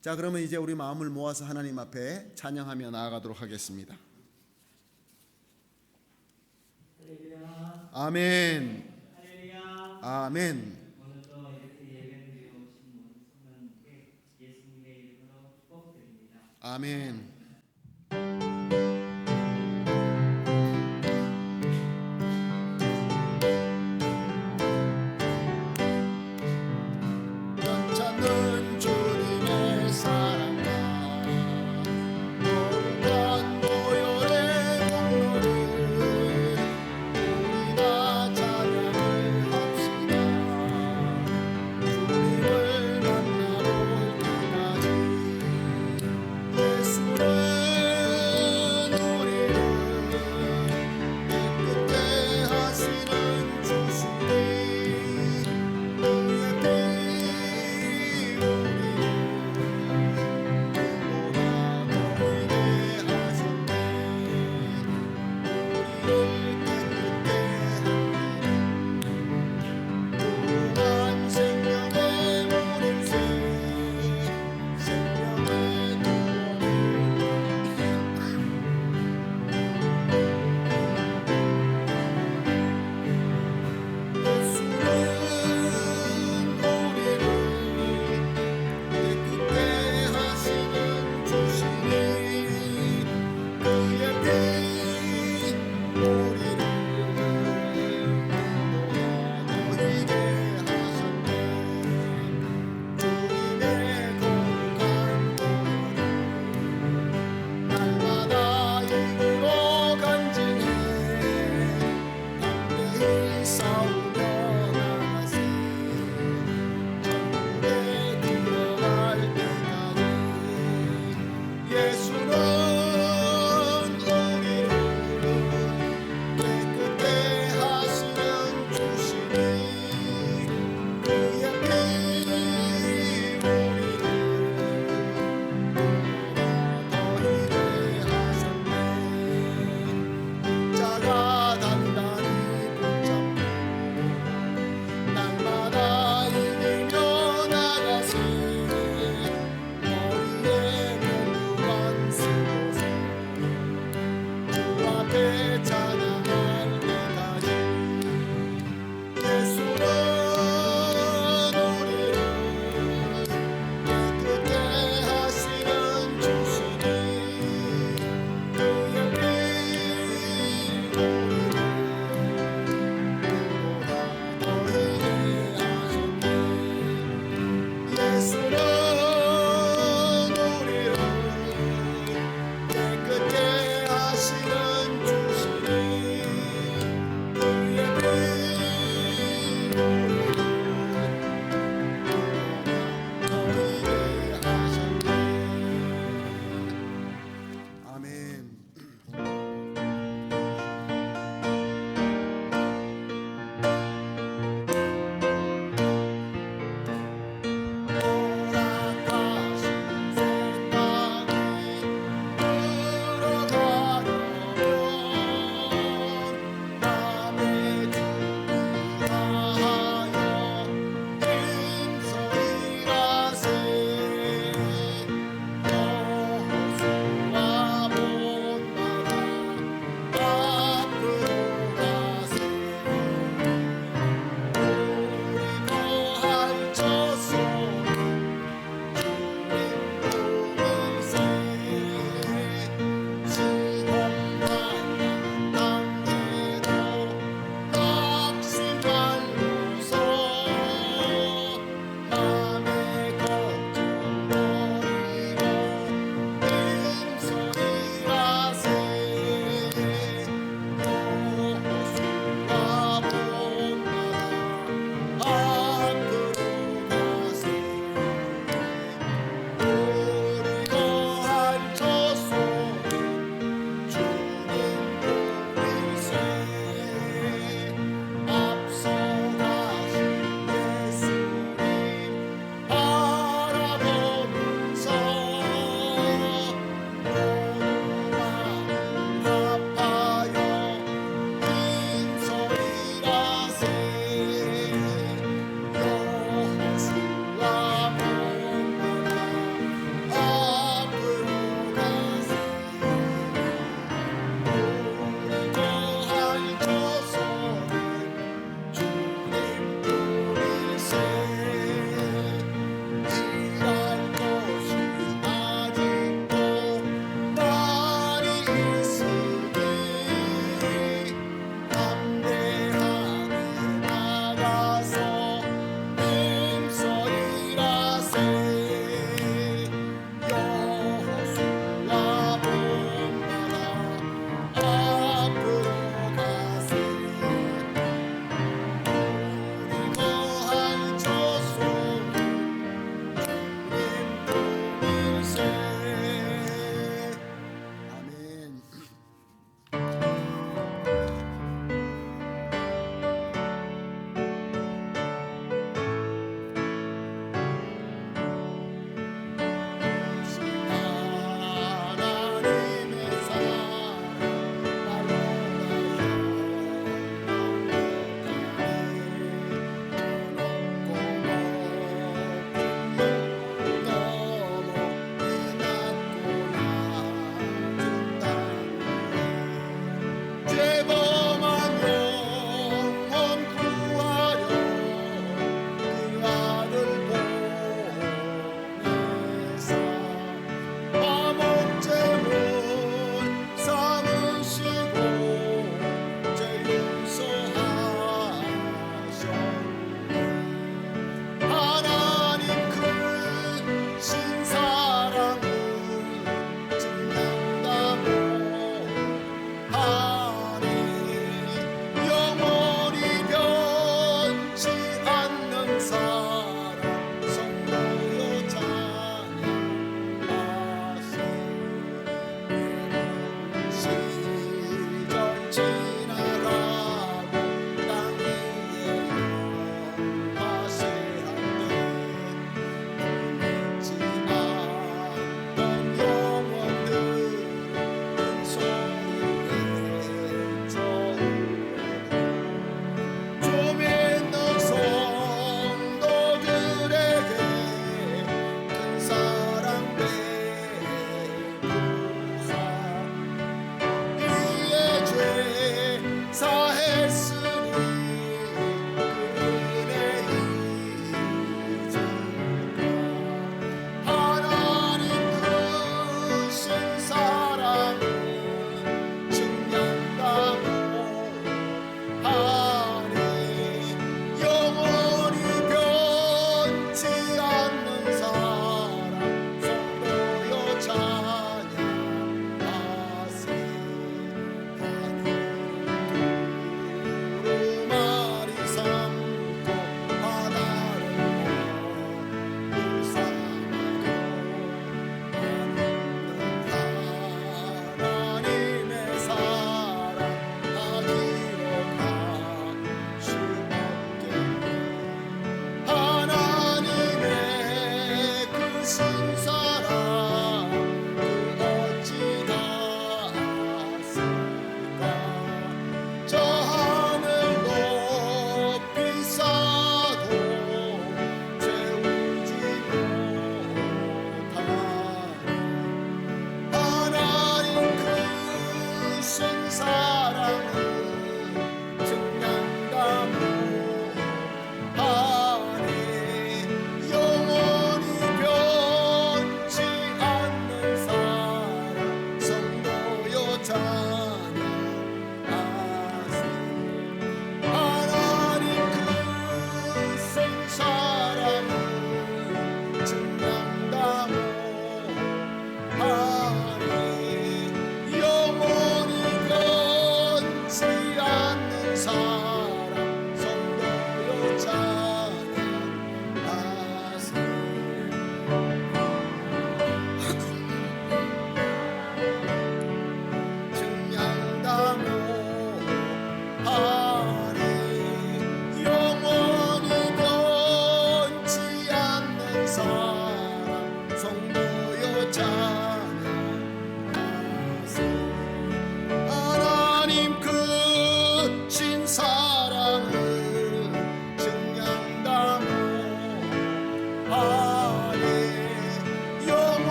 자, 그러면 이제 우리 마음을 모아서 하나님 앞에 찬양하며 나아가도록 하겠습니다. 아멘. 아멘. 오늘도 이렇게 예배를 드려 오신 모든 성도님께 예수님의 이름으로 축복드립니다. 아멘. 넘쳐는 주님의 사랑과 거룩한 보혈의 공로를 우리 다 찬양을 합시다. 주님을 만나볼 때까지 예수를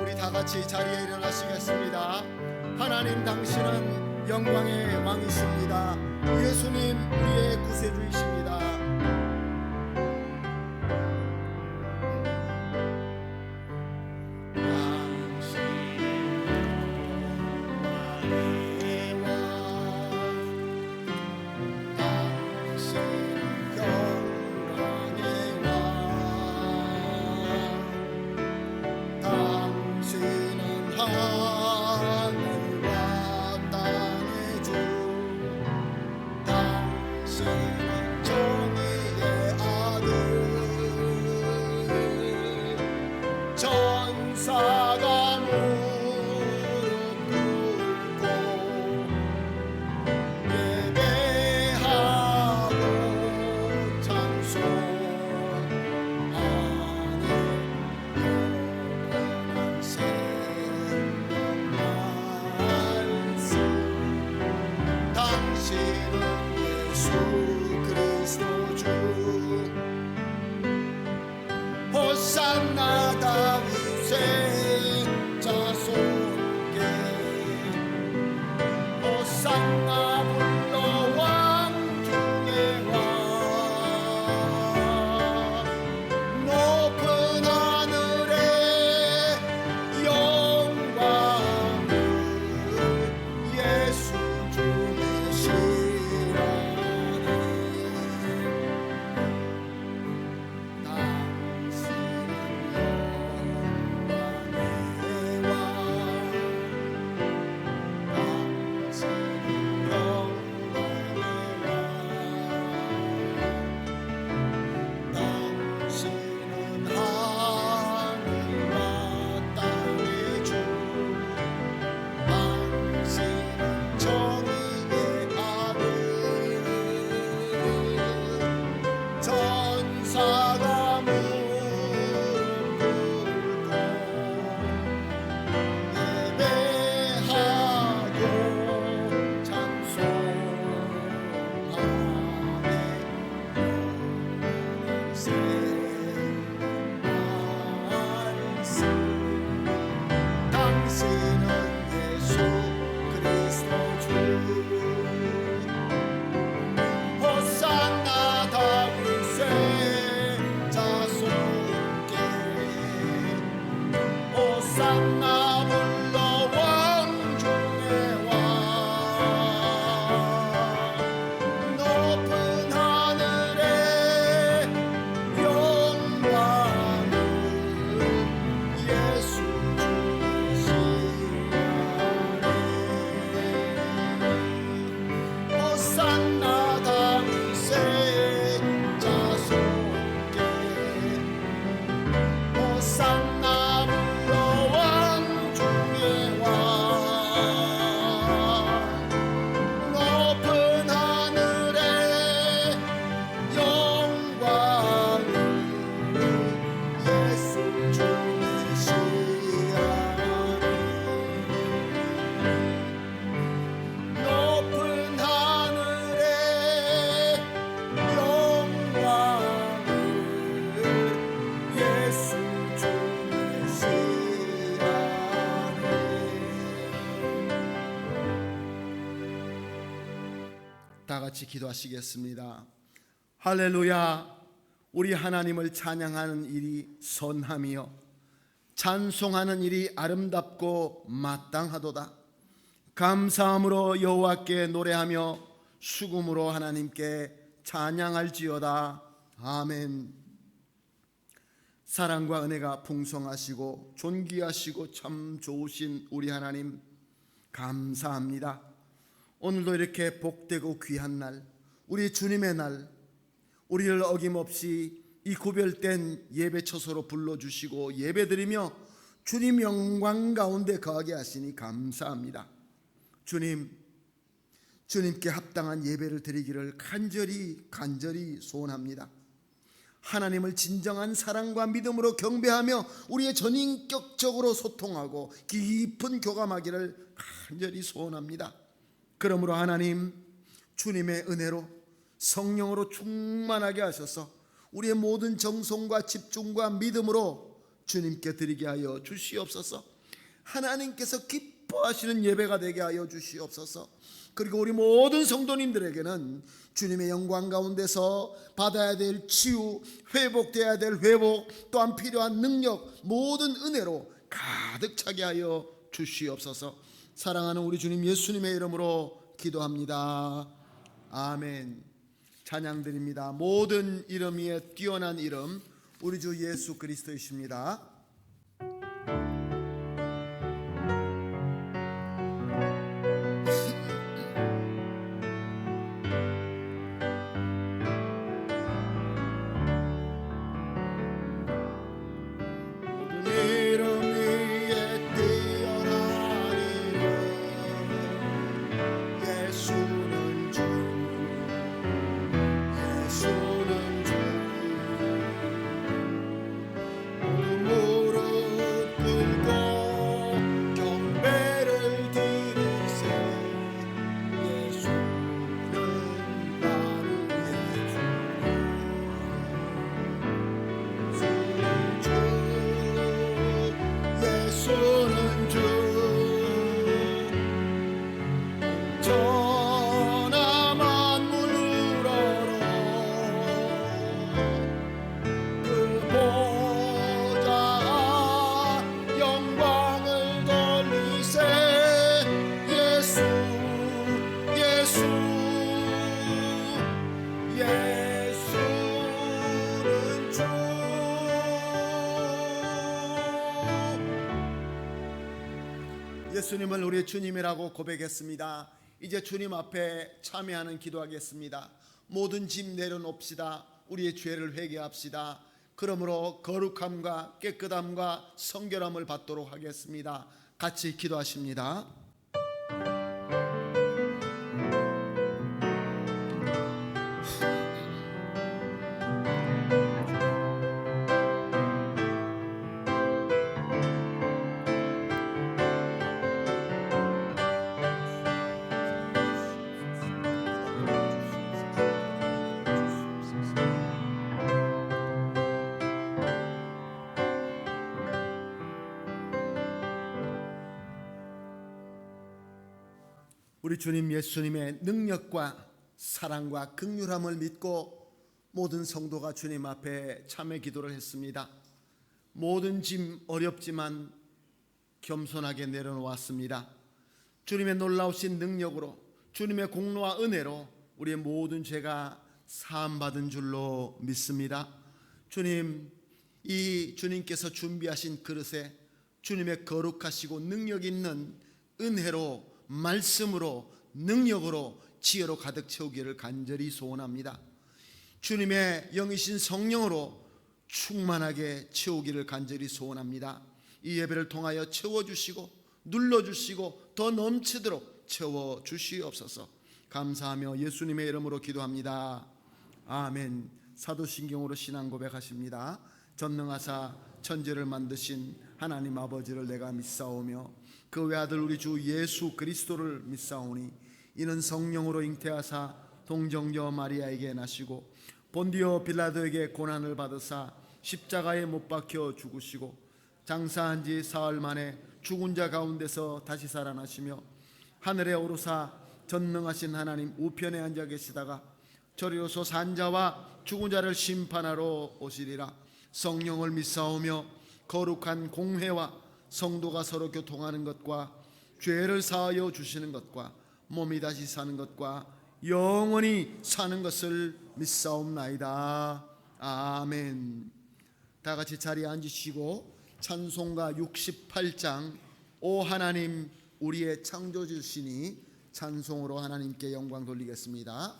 우리 다 같이 자리에 일어나시겠습니다. 하나님 당신은 영광의 왕이십니다. 예수님 우리의 구세주이십니다. 전사가 무릎 꿇고 예배하고 찬송하는 영원한 생명 말씀 당신은 예수 그리스도 주 호산나 다윗의 자손께 호산나 불러 왕 중의 왕 높은 하늘에 영광을 예수 주시라니 전사가 무릎 꿇고 예배하고 찬송하네 말씀 당신은 예수 그리스도 주 호산나 다윗의 자손께 호산나 불러 왕 중의 왕 높은 하늘에 영광을 예수 주시라니 호산나 다윗의 자손께 호산나 불러 왕 중의 왕 높은 하늘에 영광을 예수 주시라니 높은 하늘에 영광을 예수 주시라니 다 같이 기도하시겠습니다. 할렐루야. 우리 하나님을 찬양하는 일이 선함이요 찬송하는 일이 아름답고 마땅하도다. 감사함으로 여호와께 노래하며 수금으로 하나님께 찬양할지어다. 아멘. 사랑과 은혜가 풍성하시고 존귀하시고 참 좋으신 우리 하나님 감사합니다. 오늘도 이렇게 복되고 귀한 날, 우리 주님의 날, 우리를 어김없이 이 구별된 예배 처소로 불러주시고 예배드리며 주님 영광 가운데 거하게 하시니 감사합니다. 주님께 합당한 예배를 드리기를 간절히 소원합니다. 하나님을 진정한 사랑과 믿음으로 경배하며 우리의 전인격적으로 소통하고 깊은 교감하기를 간절히 소원합니다. 그러므로 하나님, 주님의 은혜로 성령으로 충만하게 하셔서 우리의 모든 정성과 집중과 믿음으로 주님께 드리게 하여 주시옵소서. 하나님께서 기뻐하시는 예배가 되게 하여 주시옵소서. 그리고 우리 모든 성도님들에게는 주님의 영광 가운데서 받아야 될 치유, 회복되어야 될 회복, 또한 필요한 능력, 모든 은혜로 가득 차게 하여 주시옵소서. 사랑하는 우리 주님 예수님의 이름으로 기도합니다. 아멘. 찬양드립니다. 모든 이름 위에 뛰어난 이름, 우리 주 예수 그리스도이십니다. 예수님을 우리의 주님이라고 고백했습니다. 이제 주님 앞에 참여하는 기도하겠습니다. 모든 짐 내려놓읍시다. 우리의 죄를 회개합시다. 그러므로 거룩함과 깨끗함과 성결함을 받도록 하겠습니다. 같이 기도하십니다. 우리 주님 예수님의 능력과 사랑과 긍휼함을 믿고 모든 성도가 주님 앞에 참회 기도를 했습니다. 모든 짐 어렵지만 겸손하게 내려놓았습니다. 주님의 놀라우신 능력으로, 주님의 공로와 은혜로 우리의 모든 죄가 사함받은 줄로 믿습니다. 주님, 이 주님께서 준비하신 그릇에 주님의 거룩하시고 능력 있는 은혜로, 말씀으로, 능력으로, 지혜로 가득 채우기를 간절히 소원합니다. 주님의 영이신 성령으로 충만하게 채우기를 간절히 소원합니다. 이 예배를 통하여 채워주시고 눌러주시고 더 넘치도록 채워주시옵소서. 감사하며 예수님의 이름으로 기도합니다. 아멘. 사도신경으로 신앙 고백하십니다. 전능하사 천지를 만드신 하나님 아버지를 내가 믿사오며 그 외아들 우리 주 예수 그리스도를 믿사오니 이는 성령으로 잉태하사 동정녀 마리아에게 나시고 본디오 빌라도에게 고난을 받으사 십자가에 못 박혀 죽으시고 장사한 지 사흘 만에 죽은 자 가운데서 다시 살아나시며 하늘에 오르사 전능하신 하나님 우편에 앉아 계시다가 저리로서 산 자와 죽은 자를 심판하러 오시리라. 성령을 믿사오며 거룩한 공회와 성도가 서로 교통하는 것과 죄를 사하여 주시는 것과 몸이 다시 사는 것과 영원히 사는 것을 믿사옵나이다. 아멘. 다 같이 자리에 앉으시고 찬송가 68장 오 하나님 우리의 창조주시니 찬송으로 하나님께 영광 돌리겠습니다.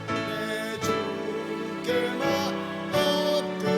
내 주께만 엎드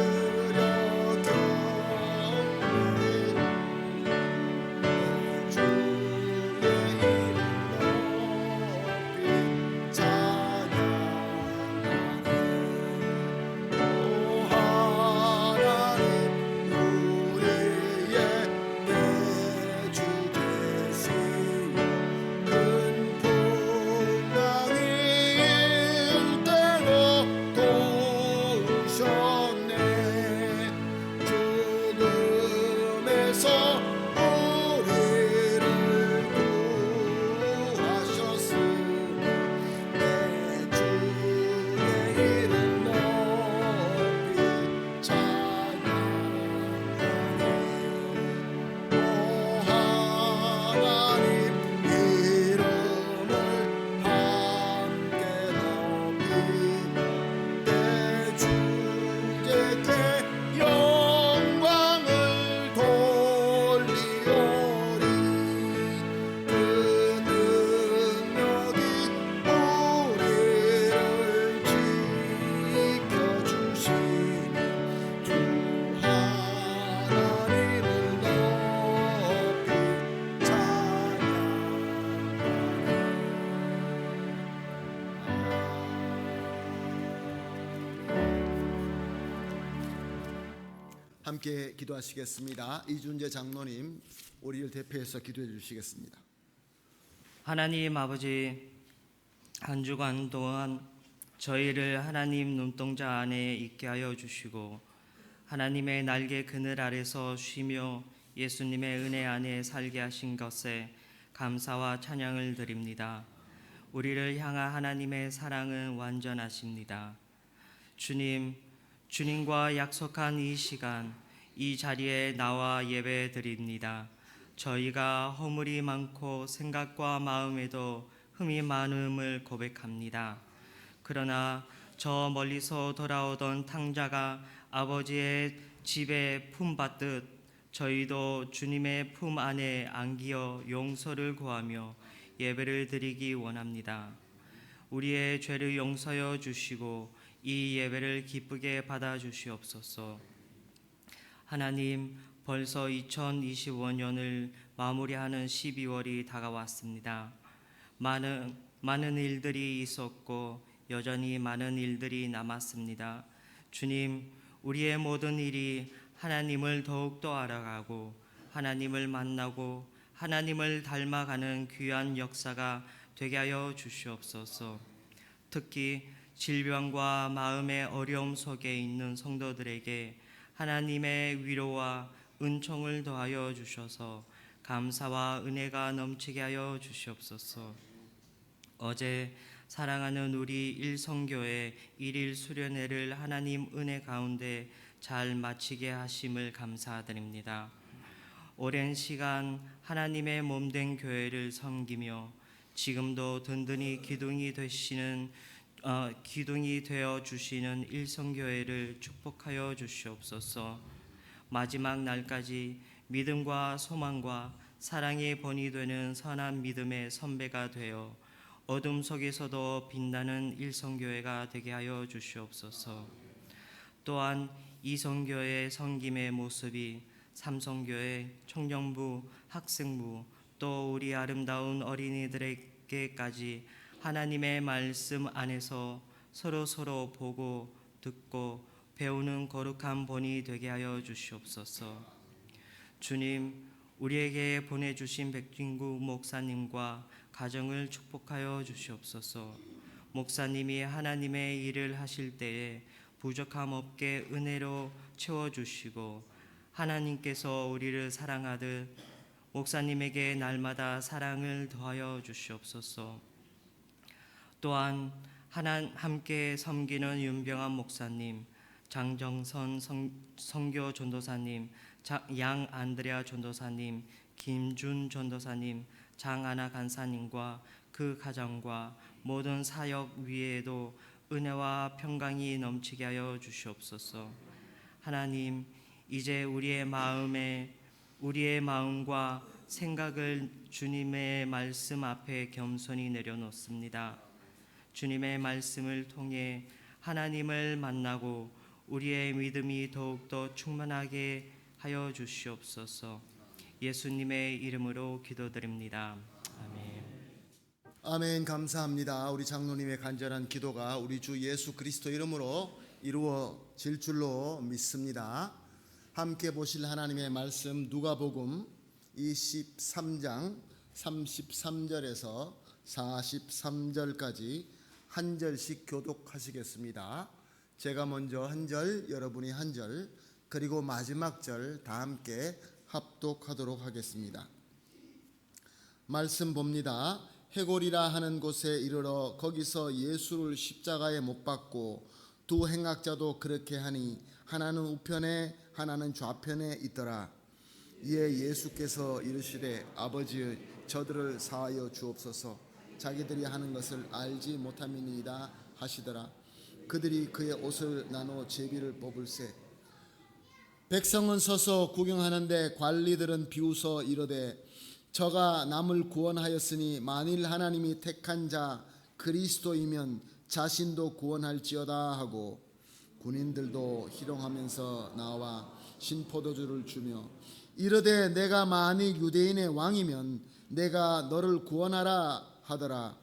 함께 기도하시겠습니다. 이준재 장로님 우리를 대표해서 기도해 주시겠습니다. 하나님 아버지, 한 주간 동안 저희를 하나님 눈동자 안에 있게 하여 주시고 하나님의 날개 그늘 아래서 쉬며 예수님의 은혜 안에 살게 하신 것에 감사와 찬양을 드립니다. 우리를 향한 하나님의 사랑은 완전하십니다. 주님과 약속한 이 시간, 이 자리에 나와 예배 드립니다. 저희가 허물이 많고 생각과 마음에도 흠이 많음을 고백합니다. 그러나 저 멀리서 돌아오던 탕자가 아버지의 집에 품받듯 저희도 주님의 품 안에 안기어 용서를 구하며 예배를 드리기 원합니다. 우리의 죄를 용서하여 주시고 이 예배를 기쁘게 받아 주시옵소서. 하나님, 벌써 2025년을 마무리하는 12월이 다가왔습니다. 많은 일들이 있었고 여전히 많은 일들이 남았습니다. 주님, 우리의 모든 일이 하나님을 더욱더 알아가고 하나님을 만나고 하나님을 닮아가는 귀한 역사가 되게 하여 주시옵소서. 특히 질병과 마음의 어려움 속에 있는 성도들에게 하나님의 위로와 은총을 더하여 주셔서 감사와 은혜가 넘치게 하여 주시옵소서. 어제 사랑하는 우리 일성교회 일일 수련회를 하나님 은혜 가운데 잘 마치게 하심을 감사드립니다. 오랜 시간 하나님의 몸된 교회를 섬기며 지금도 든든히 기둥이 되어 주시는 일성교회를 축복하여 주시옵소서. 마지막 날까지 믿음과 소망과 사랑의 본이 되는 선한 믿음의 선배가 되어 어둠 속에서도 빛나는 일성교회가 되게 하여 주시옵소서. 또한 이성교회 섬김의 모습이 삼성교회, 청년부, 학생부 또 우리 아름다운 어린이들에게까지 하나님의 말씀 안에서 서로 보고 듣고 배우는 거룩한 본이 되게 하여 주시옵소서. 주님, 우리에게 보내주신 백진구 목사님과 가정을 축복하여 주시옵소서. 목사님이 하나님의 일을 하실 때에 부족함 없게 은혜로 채워주시고 하나님께서 우리를 사랑하듯 목사님에게 날마다 사랑을 더하여 주시옵소서. 또한 함께 섬기는 윤병환 목사님, 장정선 선교 전도사님, 양 안드레아 전도사님, 김준 전도사님, 장하나 간사님과 그 가정과 모든 사역 위에도 은혜와 평강이 넘치게 하여 주시옵소서. 하나님, 이제 우리의 마음과 생각을 주님의 말씀 앞에 겸손히 내려놓습니다. 주님의 말씀을 통해 하나님을 만나고 우리의 믿음이 더욱더 충만하게 하여 주시옵소서. 예수님의 이름으로 기도드립니다. 아멘. 아멘. 감사합니다. 우리 장로님의 간절한 기도가 우리 주 예수 그리스도 이름으로 이루어질 줄로 믿습니다. 함께 보실 하나님의 말씀 누가복음 23장 33절에서 43절까지 한 절씩 교독하시겠습니다. 제가 먼저 한 절, 여러분이 한 절, 그리고 마지막 절 다 함께 합독하도록 하겠습니다. 말씀 봅니다. 해골이라 하는 곳에 이르러 거기서 예수를 십자가에 못 박고 두 행악자도 그렇게 하니 하나는 우편에 하나는 좌편에 있더라. 이에 예수께서 이르시되 아버지여 저들을 사하여 주옵소서. 자기들이 하는 것을 알지 못함이니이다 하시더라. 그들이 그의 옷을 나눠 제비를 뽑을세. 백성은 서서 구경하는데 관리들은 비웃어 이르되 저가 남을 구원하였으니 만일 하나님이 택한 자 그리스도이면 자신도 구원할지어다 하고 군인들도 희롱하면서 나와 신포도주를 주며 이르되 내가 만일 유대인의 왕이면 내가 너를 구원하라 하더라.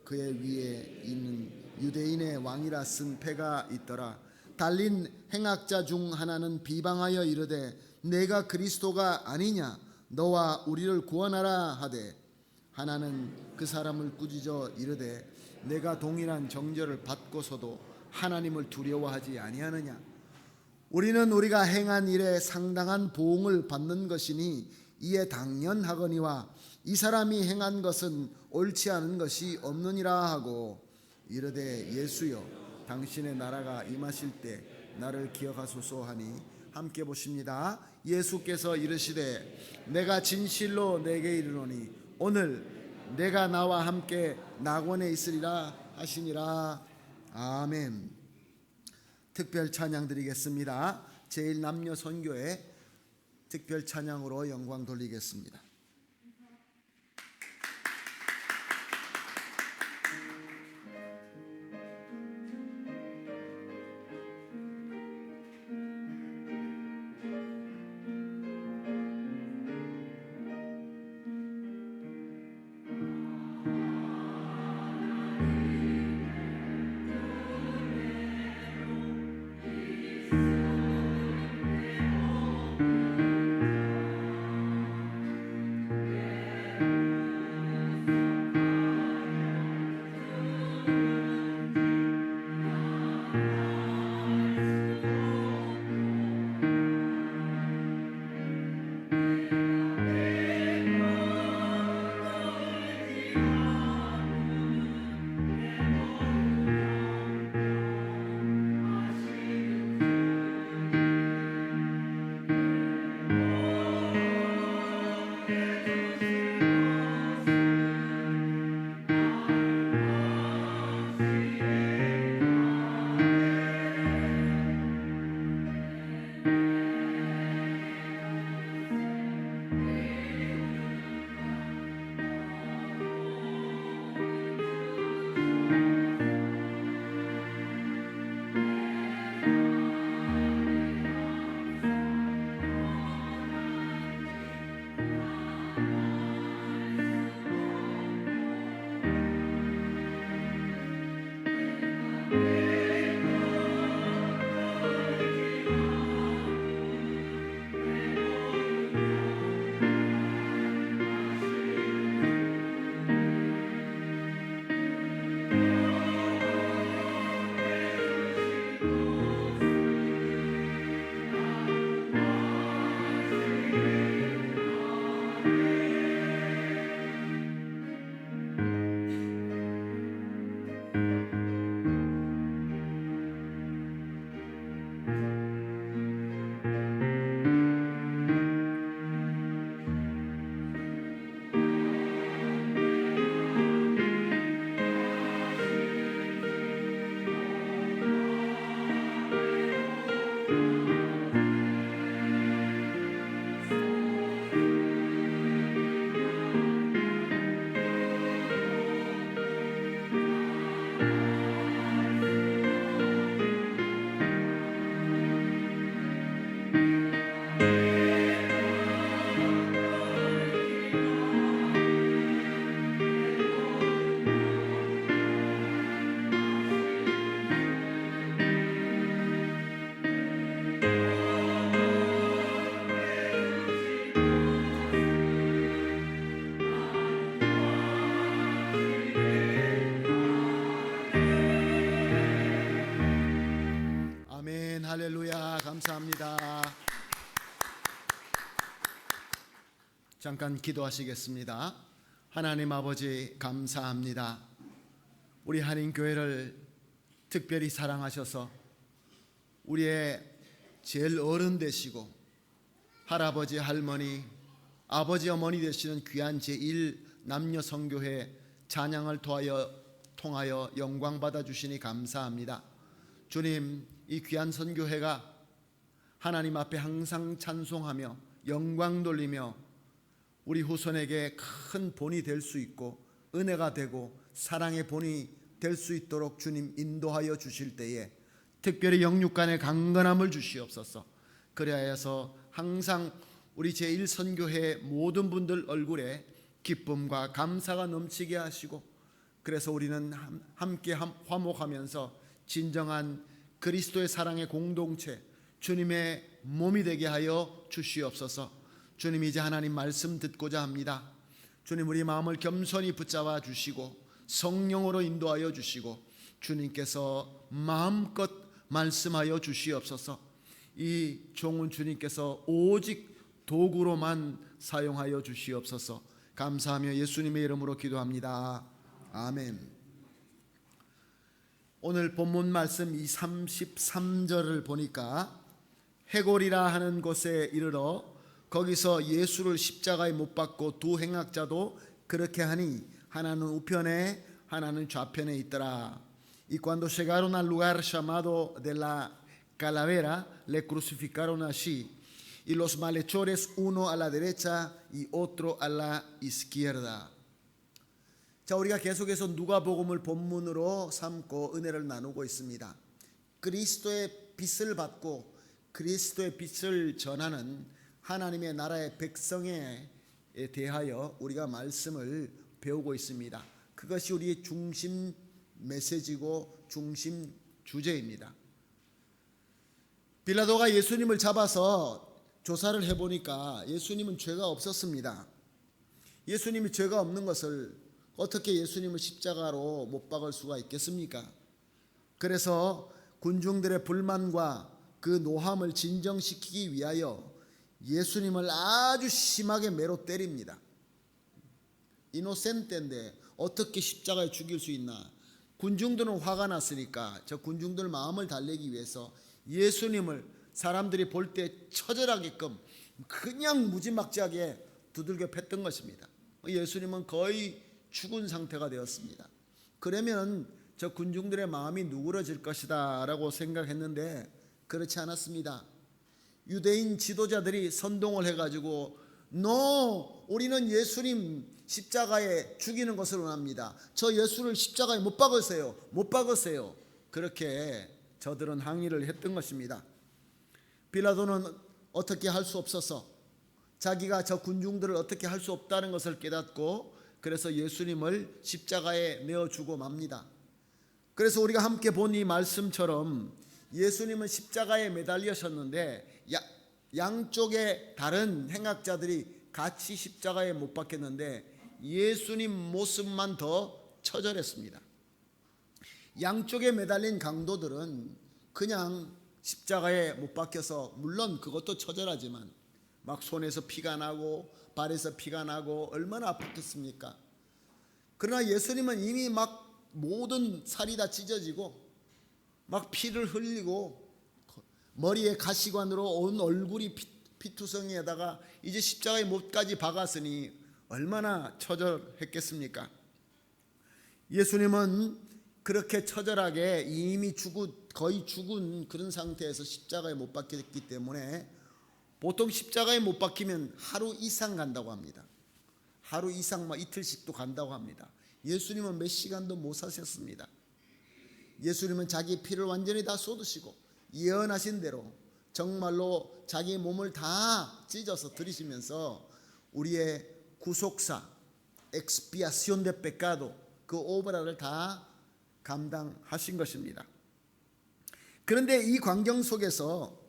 그의 위에 있는 유대인의 왕이라 쓴 패가 있더라. 달린 행악자 중 하나는 비방하여 이르되 내가 그리스도가 아니냐 너와 우리를 구원하라 하되 하나는 그 사람을 꾸짖어 이르되 내가 동일한 정죄를 받고서도 하나님을 두려워하지 아니하느냐. 우리는 우리가 행한 일에 상당한 보응을 받는 것이니 이에 당연하거니와 이 사람이 행한 것은 옳지 않은 것이 없느니라 하고 이르되 예수여 당신의 나라가 임하실 때 나를 기억하소서 하니 함께 보십니다. 예수께서 이르시되 내가 진실로 내게 이르노니 오늘 내가 나와 함께 낙원에 있으리라 하시니라. 아멘. 특별 찬양 드리겠습니다. 제1남녀 선교회 특별 찬양으로 영광 돌리겠습니다. 할렐루야. 감사합니다. 잠깐 기도하시겠습니다. 하나님 아버지 감사합니다. 우리 한인교회를 특별히 사랑하셔서 우리의 제일 어른 되시고 할아버지 할머니 아버지 어머니 되시는 귀한 제1남녀 선교회 찬양을 통하여 영광 받아 주시니 감사합니다. 주님, 이 귀한 선교회가 하나님 앞에 항상 찬송하며 영광 돌리며 우리 후손에게 큰 본이 될 수 있고 은혜가 되고 사랑의 본이 될 수 있도록 주님 인도하여 주실 때에 특별히 영육간의 강건함을 주시옵소서. 그리하여서 항상 우리 제1선교회 모든 분들 얼굴에 기쁨과 감사가 넘치게 하시고, 그래서 우리는 함께 화목하면서 진정한 그리스도의 사랑의 공동체, 주님의 몸이 되게 하여 주시옵소서. 주님, 이제 하나님 말씀 듣고자 합니다. 주님, 우리 마음을 겸손히 붙잡아 주시고 성령으로 인도하여 주시고 주님께서 마음껏 말씀하여 주시옵소서. 이 종은 주님께서 오직 도구로만 사용하여 주시옵소서. 감사하며 예수님의 이름으로 기도합니다. 아멘. 오늘 본문 말씀 이 33절을 보니까 해골이라 하는 곳에 이르러 거기서 예수를 십자가에 못 박고 두 행악자도 그렇게 하니 하나는 우편에 하나는 좌편에 있더라. Y cuando llegaron al lugar llamado de la calavera, le crucificaron allí, y los malhechores uno a la derecha y otro a la izquierda. 자, 우리가 계속해서 누가복음을 본문으로 삼고 은혜를 나누고 있습니다. 그리스도의 빛을 받고 그리스도의 빛을 전하는 하나님의 나라의 백성에 대하여 우리가 말씀을 배우고 있습니다. 그것이 우리의 중심 메시지고 중심 주제입니다. 빌라도가 예수님을 잡아서 조사를 해보니까 예수님은 죄가 없었습니다. 예수님이 죄가 없는 것을 어떻게 예수님을 십자가로 못 박을 수가 있겠습니까? 그래서 군중들의 불만과 그 노함을 진정시키기 위하여 예수님을 아주 심하게 매로 때립니다. 이노센트인데 어떻게 십자가에 죽일 수 있나? 군중들은 화가 났으니까 저 군중들 마음을 달래기 위해서 예수님을 사람들이 볼 때 처절하게끔 그냥 무지막지하게 두들겨 팼던 것입니다. 예수님은 거의 죽은 상태가 되었습니다. 그러면 저 군중들의 마음이 누그러질 것이다 라고 생각했는데 그렇지 않았습니다. 유대인 지도자들이 선동을 해가지고 우리는 예수님 십자가에 죽이는 것을 원합니다. 저 예수를 십자가에 못 박으세요. 못 박으세요. 그렇게 저들은 항의를 했던 것입니다. 빌라도는 어떻게 할 수 없어서 자기가 저 군중들을 어떻게 할 수 없다는 것을 깨닫고 그래서 예수님을 십자가에 내어주고 맙니다. 그래서 우리가 함께 본 이 말씀처럼 예수님은 십자가에 매달리셨는데 양쪽에 다른 행악자들이 같이 십자가에 못 박혔는데 예수님 모습만 더 처절했습니다. 양쪽에 매달린 강도들은 그냥 십자가에 못 박혀서 물론 그것도 처절하지만 막 손에서 피가 나고 발에서 피가 나고 얼마나 아팠겠습니까? 그러나 예수님은 이미 막 모든 살이 다 찢어지고 막 피를 흘리고 머리에 가시관으로 온 얼굴이 피투성이에다가 이제 십자가에 못까지 박았으니 얼마나 처절했겠습니까? 예수님은 그렇게 처절하게 이미 거의 죽은 그런 상태에서 십자가에 못 박혔기 때문에 보통 십자가에 못 박히면 하루 이상 간다고 합니다. 하루 이상 이틀씩도 간다고 합니다. 예수님은 몇 시간도 못 사셨습니다. 예수님은 자기 피를 완전히 다 쏟으시고 예언하신 대로 정말로 자기 몸을 다 찢어서 들이시면서 우리의 구속사 expiación de pecado 그 오브라를 다 감당하신 것입니다. 그런데 이 광경 속에서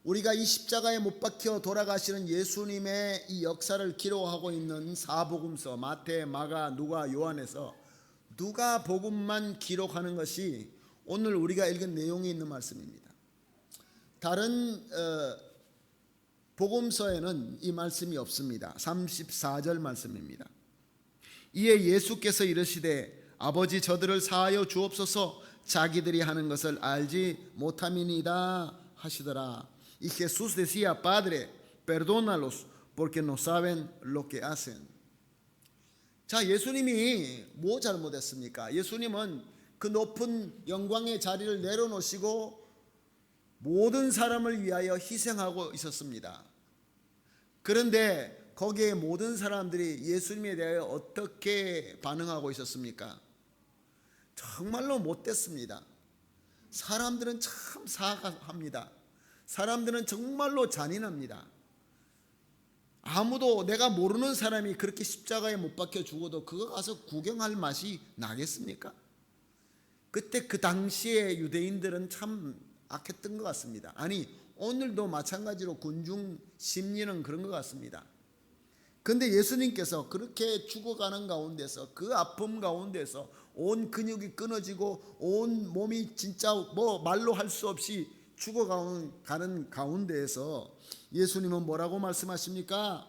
우리가 이 십자가에 못 박혀 돌아가시는 예수님의 이 역사를 기록하고 있는 사복음서 마태, 마가, 누가, 요한에서 누가복음만 기록하는 것이 오늘 우리가 읽은 내용이 있는 말씀입니다. 다른 복음서에는 이 말씀이 없습니다. 34절 말씀입니다. 이에 예수께서 이르시되 아버지 저들을 사하여 주옵소서 자기들이 하는 것을 알지 못함이니이다 하시더라. Y Jesús decía, Padre, perdónalos porque no saben lo que hacen. 자, 예수님이 뭐 잘못했습니까? 예수님은 그 높은 영광의 자리를 내려놓으시고 모든 사람을 위하여 희생하고 있었습니다. 그런데 거기에 모든 사람들이 예수님에 대하여 어떻게 반응하고 있었습니까? 정말로 못됐습니다. 사람들은 참 사악합니다. 사람들은 정말로 잔인합니다. 아무도 내가 모르는 사람이 그렇게 십자가에 못 박혀 죽어도 그거 가서 구경할 맛이 나겠습니까? 그때 그 당시에 유대인들은 참 악했던 것 같습니다. 아니 오늘도 마찬가지로 군중 심리는 그런 것 같습니다. 근데 예수님께서 그렇게 죽어가는 가운데서 그 아픔 가운데서 온 근육이 끊어지고 온 몸이 진짜 말로 할 수 없이 죽어가는 가운데에서 예수님은 뭐라고 말씀하십니까?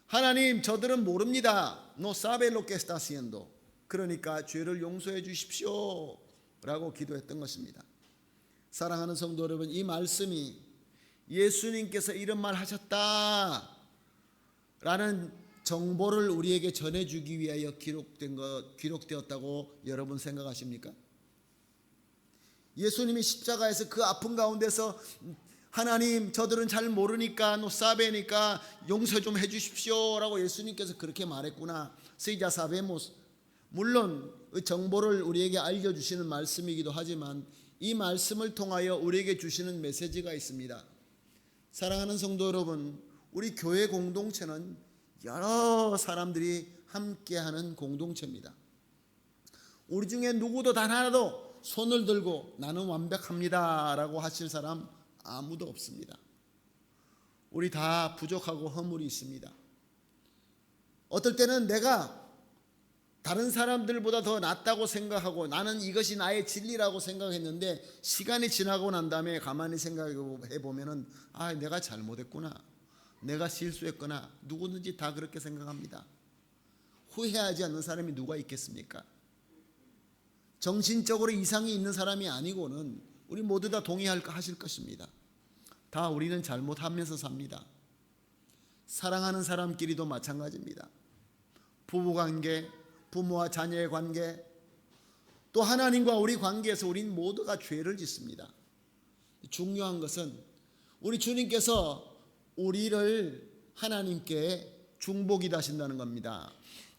하나님, 저들은 모릅니다. No sabe lo que está haciendo. 그러니까 죄를 용서해 주십시오 라고 기도했던 것입니다. 사랑하는 성도 여러분, 이 말씀이 예수님께서 이런 말 하셨다 라는 정보를 우리에게 전해주기 위하여 기록되었다고 여러분 생각하십니까? 예수님이 십자가에서 그 아픈 가운데서 하나님, 저들은 잘 모르니까 노사베니까 용서 좀 해주십시오 라고 예수님께서 그렇게 말했구나. 세자 사베모스, 물론 그 정보를 우리에게 알려주시는 말씀이기도 하지만 이 말씀을 통하여 우리에게 주시는 메시지가 있습니다. 사랑하는 성도 여러분, 우리 교회 공동체는 여러 사람들이 함께하는 공동체입니다. 우리 중에 누구도 단 하나도 손을 들고 나는 완벽합니다 라고 하실 사람 아무도 없습니다. 우리 다 부족하고 허물이 있습니다. 어떨 때는 내가 다른 사람들보다 더 낫다고 생각하고 나는 이것이 나의 진리라고 생각했는데 시간이 지나고 난 다음에 가만히 생각해 보면은 내가 잘못했구나, 내가 실수했구나. 누구든지 다 그렇게 생각합니다. 후회하지 않는 사람이 누가 있겠습니까? 정신적으로 이상이 있는 사람이 아니고는 우리 모두 다 동의하실 것입니다. 다 우리는 잘못하면서 삽니다. 사랑하는 사람끼리도 마찬가지입니다. 부부관계, 부모와 자녀의 관계, 또 하나님과 우리 관계에서 우린 모두가 죄를 짓습니다. 중요한 것은 우리 주님께서 우리를 하나님께 중복이다 하신다는 겁니다.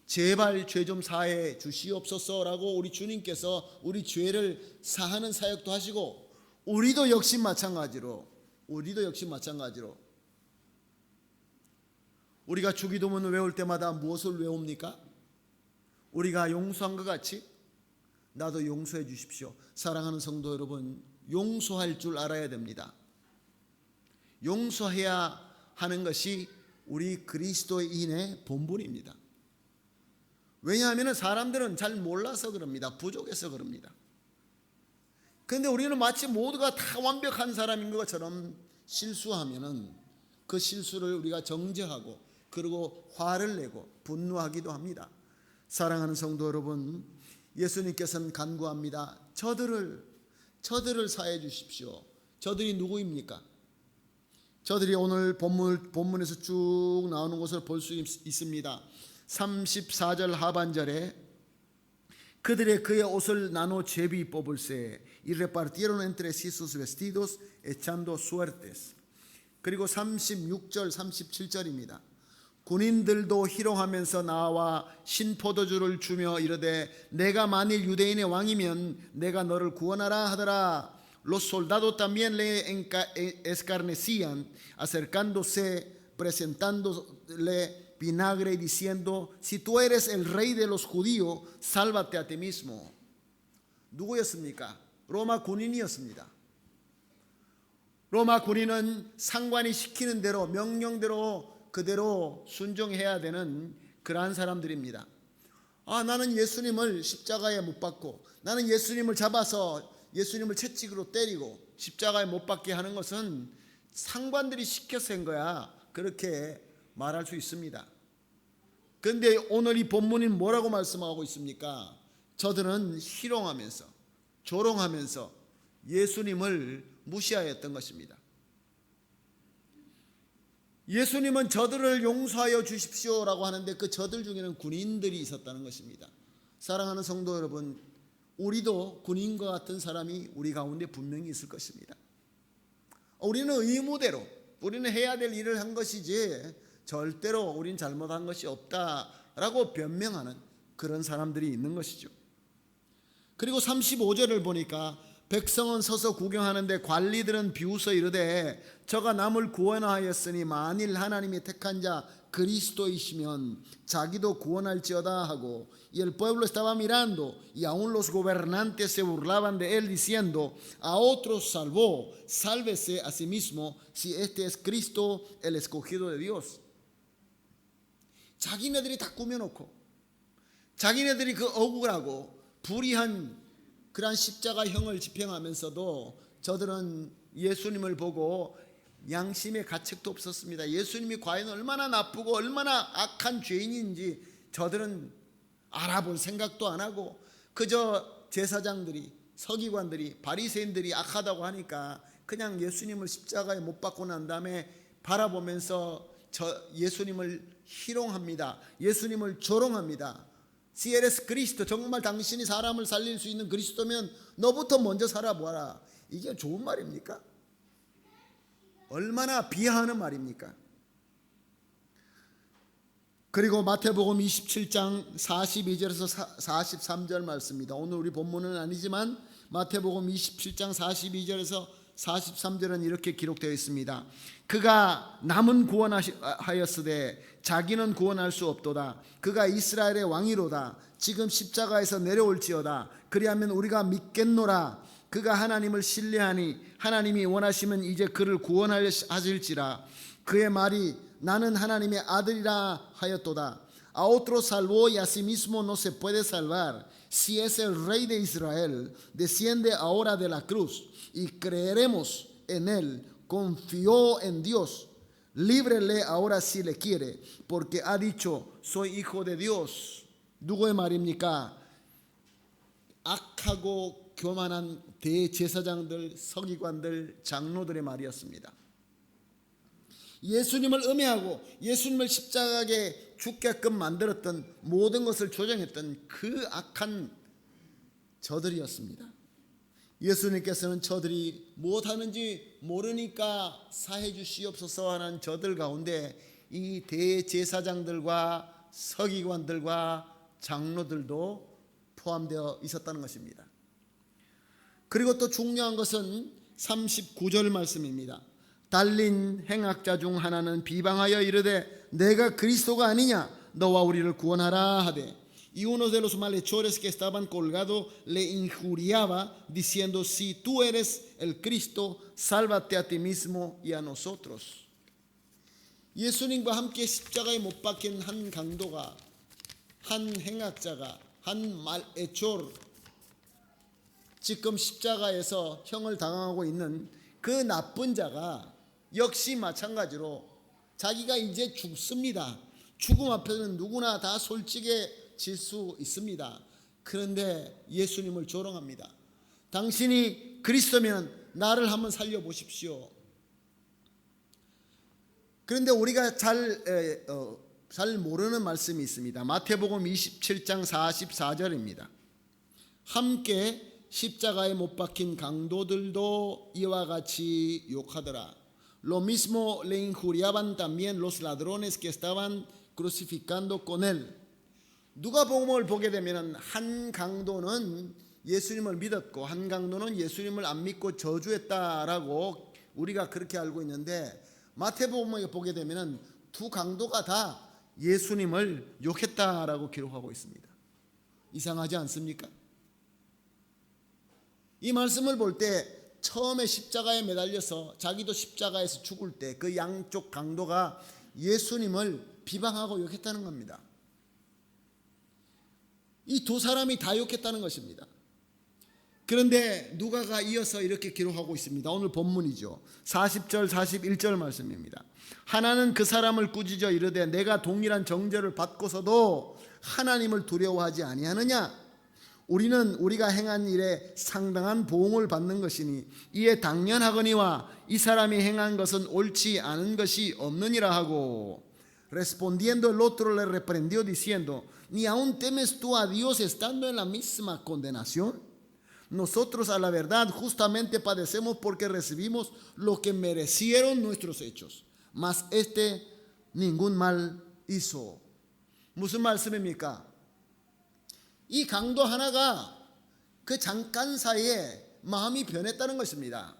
제발 죄 좀 사해 주시옵소서라고 우리 주님께서 우리 죄를 사하는 사역도 하시고 우리도 역시 마찬가지로 우리가 주기도문을 외울 때마다 무엇을 외웁니까? 우리가 용서한 것 같이 나도 용서해 주십시오. 사랑하는 성도 여러분, 용서할 줄 알아야 됩니다. 용서해야 하는 것이 우리 그리스도인의 본분입니다. 왜냐하면 사람들은 잘 몰라서 그럽니다. 부족해서 그럽니다. 그런데 우리는 마치 모두가 다 완벽한 사람인 것처럼 실수하면은 그 실수를 우리가 정죄하고 그리고 화를 내고 분노하기도 합니다. 사랑하는 성도 여러분, 예수님께서는 간구합니다. 저들을 사해 주십시오. 저들이 누구입니까? 저들이 오늘 본문에서 쭉 나오는 것을 볼 수 있습니다. 34절 하반절에 그들의 그의 옷을 나눠 제비 뽑을세 y repartieron entre sí sus vestidos echando suertes. 그리고 36절 37절입니다. 군인들도 희롱하면서 나와 신포도주를 주며 이르되 내가 만일 유대인의 왕이면 내가 너를 구원하라 하더라. Los soldados también le escarnecían, acercándose, presentándole vinagre y diciendo, si tú eres el rey de los judíos, sálvate a ti mismo. 누구였습니까? 로마 군인이었습니다. 로마 군인은 상관이 시키는 대로 명령대로 그대로 순종해야 되는 그러한 사람들입니다. 나는 예수님을 십자가에 못 박고 나는 예수님을 잡아서 예수님을 채찍으로 때리고 십자가에 못 박게 하는 것은 상관들이 시켜서 한 거야, 그렇게 말할 수 있습니다. 그런데 오늘 이 본문이 뭐라고 말씀하고 있습니까? 저들은 희롱하면서 조롱하면서 예수님을 무시하였던 것입니다. 예수님은 저들을 용서하여 주십시오라고 하는데 그 저들 중에는 군인들이 있었다는 것입니다. 사랑하는 성도 여러분, 우리도 군인과 같은 사람이 우리 가운데 분명히 있을 것입니다. 우리는 의무대로 우리는 해야 될 일을 한 것이지 절대로 우린 잘못한 것이 없다라고 변명하는 그런 사람들이 있는 것이죠. 그리고 35절을 보니까 백성은 서서 구경하는데 관리들은 비웃어 이르되 저가 남을 구원하였으니 만일 하나님이 택한 자 그리스도이시면 자기도 구원할지어다 하고, y el pueblo estaba mirando y aún los gobernantes se burlaban de él diciendo, a otros salvó, sálvese a sí mismo si este es Cristo el escogido de Dios. 자기네들이 다 꾸며놓고 자기네들이 그 억울하고 불의한 그러한 십자가형을 집행하면서도 저들은 예수님을 보고 양심의 가책도 없었습니다. 예수님이 과연 얼마나 나쁘고 얼마나 악한 죄인인지 저들은 알아볼 생각도 안 하고, 그저 제사장들이, 서기관들이, 바리새인들이 악하다고 하니까 그냥 예수님을 십자가에 못 박고 난 다음에 바라보면서 예수님을 희롱합니다. 예수님을 조롱합니다. Si eres Cristo, 정말 당신이 사람을 살릴 수 있는 그리스도면 너부터 먼저 살아보아라. 이게 좋은 말입니까? 얼마나 비하하는 말입니까? 그리고 마태복음 27장 42절에서 43절 말씀입니다. 오늘 우리 본문은 아니지만 마태복음 27장 42절에서 43절은 이렇게 기록되어 있습니다. 그가 남은 구원하였으되 자기는 구원할 수 없도다. 그가 이스라엘의 왕이로다. 지금 십자가에서 내려올지어다. 그리하면 우리가 믿겠노라. 그가 하나님을 신뢰하니 하나님이 원하시면 이제 그를 구원하실지라. 그의 말이 나는 하나님의 아들이라 하였도다. A otro salvó y a sí mismo no se puede salvar. Si es el rey de Israel, desciende ahora de la cruz y creeremos en él. Confió en Dios. Líbrele ahora si le quiere, porque ha dicho soy hijo de Dios. 누구의 말입니까? 악하고 교만한 대제사장들, 서기관들, 장로들의 말이었습니다. 예수님을 음해하고 예수님을 십자가에 죽게끔 만들었던 모든 것을 조정했던 그 악한 저들이었습니다. 예수님께서는 저들이 무엇하는지 모르니까 사해 주시옵소서 하는 저들 가운데 이 대제사장들과 서기관들과 장로들도 포함되어 있었다는 것입니다. 그리고 또 중요한 것은 39절 말씀입니다. 달린 행악자 중 하나는 비방하여 이르되 내가 그리스도가 아니냐 너와 우리를 구원하라 하되, y uno de los malhechores que estaban colgados le injuriaba diciendo si tú eres el Cristo sálvate a ti mismo y a nosotros. 예수님과 함께 십자가에 못 박힌 한 강도가, 한 행악자가, 한 말에초르, 지금 십자가에서 형을 당하고 있는 그 나쁜 자가 역시 마찬가지로 자기가 이제 죽습니다. 죽음 앞에는 누구나 다 솔직해질 수 있습니다. 그런데 예수님을 조롱합니다. 당신이 그리스도면 나를 한번 살려보십시오. 그런데 우리가 잘 모르는 말씀이 있습니다. 마태복음 27장 44절입니다. 함께 십자가에 못 박힌 강도들도 이와 같이 욕하더라. Lo mismo le injuriaban también los ladrones que estaban crucificando con él. 누가복음을 보게 되면 한 강도는 예수님을 믿었고 한 강도는 예수님을 안 믿고 저주했다라고 우리가 그렇게 알고 있는데, 마태복음을 보게 되면 두 강도가 다 예수님을 욕했다라고 기록하고 있습니다. 이상하지 않습니까? 이 말씀을 볼 때 처음에 십자가에 매달려서 자기도 십자가에서 죽을 때 그 양쪽 강도가 예수님을 비방하고 욕했다는 겁니다. 이 두 사람이 다 욕했다는 것입니다. 그런데 누가가 이어서 이렇게 기록하고 있습니다. 오늘 본문이죠. 40절 41절 말씀입니다. 하나는 그 사람을 꾸짖어 이르되 내가 동일한 정죄를 받고서도 하나님을 두려워하지 아니하느냐? 우리는 우리가 행한 일에 상당한 보응을 받는 것이니 이에 당연하거니와 이 사람이 행한 것은 옳지 않은 것이 없느니라 하고, respondiendo el otro le reprendió diciendo ni aun temes tú a Dios estando en la misma condenación. Nosotros a la verdad justamente padecemos porque recibimos lo que merecieron nuestros hechos, mas este ningún mal hizo. 무슨 말씀입니까? 이 강도 하나가 그 잠깐 사이에 마음이 변했다는 것입니다.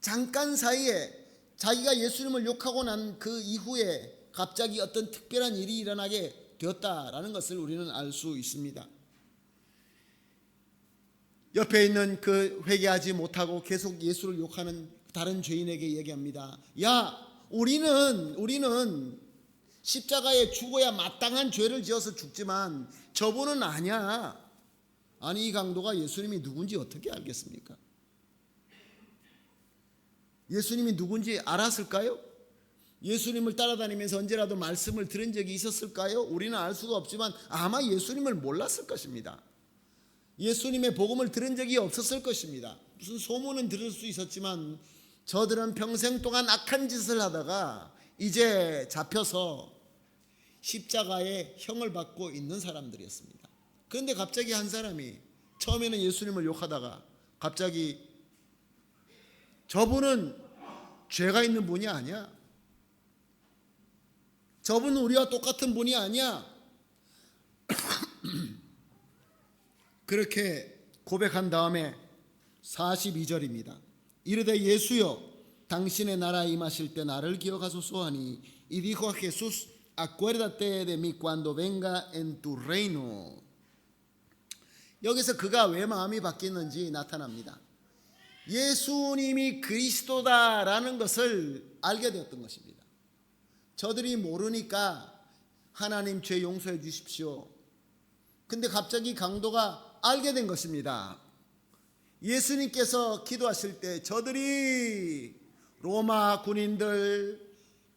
잠깐 사이에 자기가 예수님을 욕하고 난 그 이후에 갑자기 어떤 특별한 일이 일어나게 되었다라는 것을 우리는 알 수 있습니다. 옆에 있는 그 회개하지 못하고 계속 예수를 욕하는 다른 죄인에게 얘기합니다. 야, 우리는 십자가에 죽어야 마땅한 죄를 지어서 죽지만 저분은 아니야. 아니, 이 강도가 예수님이 누군지 어떻게 알겠습니까? 예수님이 누군지 알았을까요? 예수님을 따라다니면서 언제라도 말씀을 들은 적이 있었을까요? 우리는 알 수가 없지만 아마 예수님을 몰랐을 것입니다. 예수님의 복음을 들은 적이 없었을 것입니다. 무슨 소문은 들을 수 있었지만 저들은 평생 동안 악한 짓을 하다가 이제 잡혀서 십자가에 형을 받고 있는 사람들이었습니다. 그런데 갑자기 한 사람이 처음에는 예수님을 욕하다가 갑자기 저분은 죄가 있는 분이 아니야. 저분은 우리와 똑같은 분이 아니야. 그렇게 고백한 다음에 42절입니다. 이르되 예수여 당신의 나라에 임하실 때 나를 기억하소서 하니 y dijo a Jesús acuérdate de mí cuando venga en tu reino. 여기서 그가 왜 마음이 바뀌었는지 나타납니다. 예수님이 그리스도다라는 것을 알게 되었던 것입니다. 저들이 모르니까 하나님 죄 용서해 주십시오. 근데 갑자기 강도가 알게 된 것입니다. 예수님께서 기도하실 때 저들이 로마 군인들,